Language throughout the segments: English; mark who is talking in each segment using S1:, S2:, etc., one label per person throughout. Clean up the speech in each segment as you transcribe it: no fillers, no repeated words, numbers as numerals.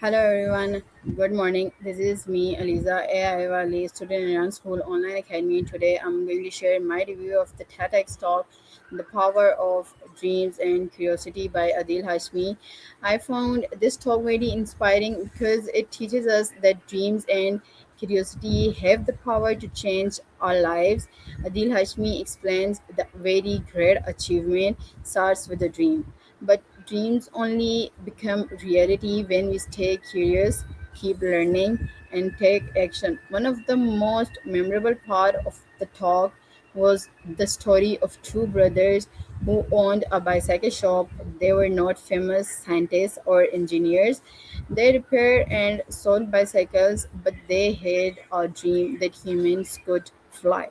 S1: Hello everyone, good morning. This is me, Aliza A. Wali, student in Run School Online Academy. Today I'm going to share my review of the TEDx talk, The Power of Dreams and Curiosity by Adil Hashmi. I found this talk very inspiring because it teaches us that dreams and curiosity have the power to change our lives. Adil Hashmi explains the very great achievement starts with a dream. But dreams only become reality when we stay curious, keep learning, and take action. One of the most memorable part of the talk was the story of two brothers who owned a bicycle shop. They were not famous scientists or engineers. They repaired and sold bicycles, but they had a dream that humans could fly.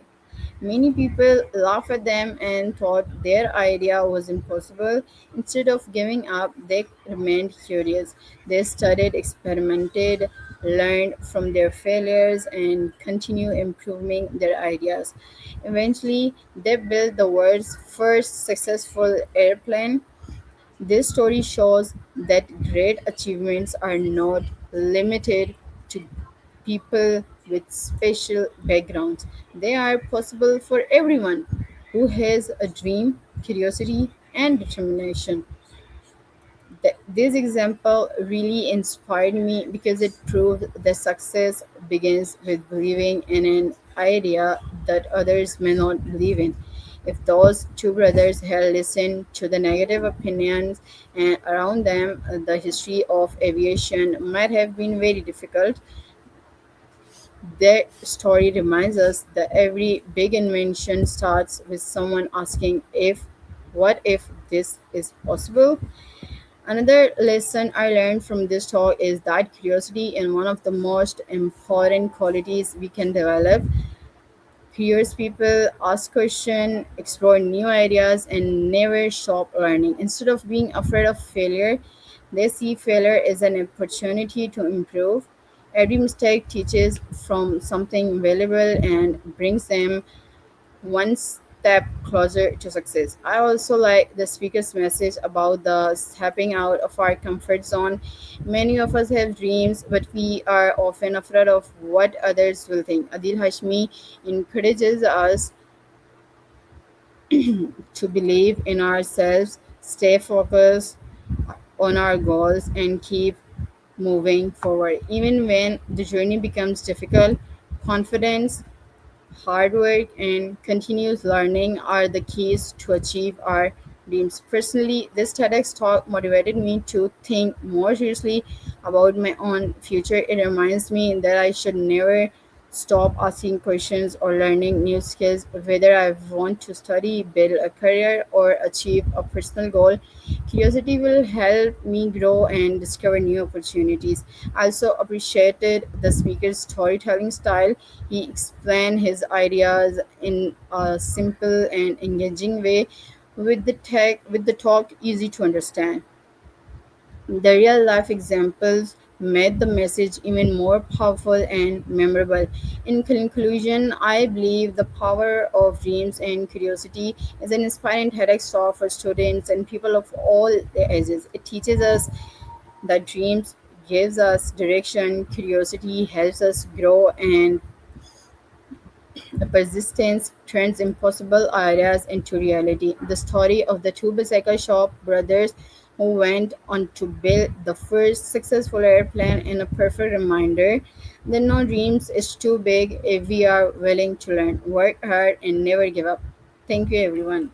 S1: Many people laughed at them and thought their idea was impossible. Instead of giving up, they remained curious. They studied, experimented, learned from their failures, and continued improving their ideas. Eventually, they built the world's first successful airplane. This story shows that great achievements are not limited to people with special backgrounds. They are possible for everyone who has a dream, curiosity, and determination. This example really inspired me because it proved that success begins with believing in an idea that others may not believe in. If those two brothers had listened to the negative opinions and around them, the history of aviation might have been very difficult. Their story reminds us that every big invention starts with someone asking if, what if this is possible? Another lesson I learned from this talk is that curiosity is one of the most important qualities we can develop. Curious people ask questions, explore new ideas, and never stop learning. Instead of being afraid of failure, they see failure as an opportunity to improve. Every mistake teaches from something valuable and brings them one step closer to success. I also like the speaker's message about the stepping out of our comfort zone. Many of us have dreams, but we are often afraid of what others will think. Adil Hashmi encourages us to believe in ourselves, stay focused on our goals, and keep moving forward. Even when the journey becomes difficult, confidence, hard work, and continuous learning are the keys to achieve our dreams. Personally, this TEDx talk motivated me to think more seriously about my own future. It reminds me that I should never stop asking questions or learning new skills, whether I want to study, build a career, or achieve a personal goal. Curiosity will help me grow and discover new opportunities. I also appreciated the speaker's storytelling style. He explained his ideas in a simple and engaging way, with the talk easy to understand. The real life examples made the message even more powerful and memorable. In conclusion, I believe the power of dreams and curiosity is an inspiring TEDx talk for students and people of all the ages. It teaches us that dreams gives us direction, curiosity helps us grow, and the persistence turns impossible ideas into reality. The story of the two bicycle shop brothers who went on to build the first successful airplane and a perfect reminder that no dreams is too big if we are willing to learn, work hard, and never give up. Thank you, everyone.